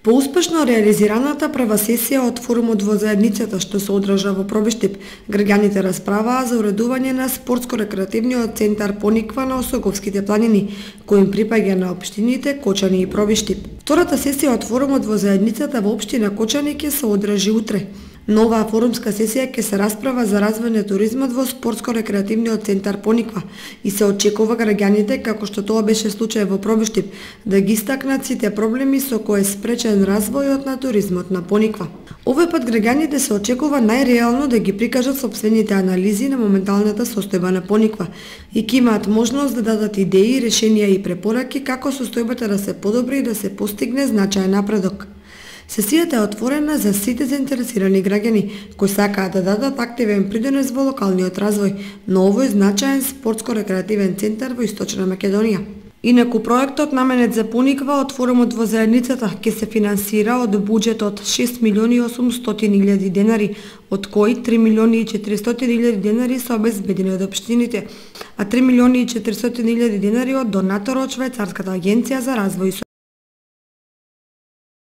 По успешно реализираната прва сесија од форумот во заедницата што се одржа во Пробиштип, граѓаните расправаа за уредување на спортско-рекреативниот центар Пониква на Осоговските планини, кој им припаѓа на општините Кочани и Пробиштип. Втората сесија од форумот во заедницата во општина Кочани ќе се одржи утре. На оваа форумска сесија ќе се расправа за развој на туризмот во спортско-рекреативниот центар Пониква и се очекува граѓаните, како што тоа беше случај во Пробиштип, да ги истакнат сите проблеми со кои е спречен развојот на туризмот на Пониква. Овој пат граѓаните се очекува најреално да ги прикажат сопствените анализи на моменталната состојба на Пониква и ќе имаат можност да дадат идеи, решенија и препораки како состојбата да се подобри и да се постигне значаен напредок. Сесијата е отворена за сите заинтересирани граѓани кои сакаат да дадат активен придонес во локалниот развој на овој значаен спортско-рекреативен центар во Источна Македонија. Инаку проектот наменет за Пониква од форумот во заедницата ќе се финансира од буџет од 6.800.000 денари, од кои 3.400.000 денари се обезбедени од општините, а 3.400.000 денари од донатор од Швајцарската агенција за развој.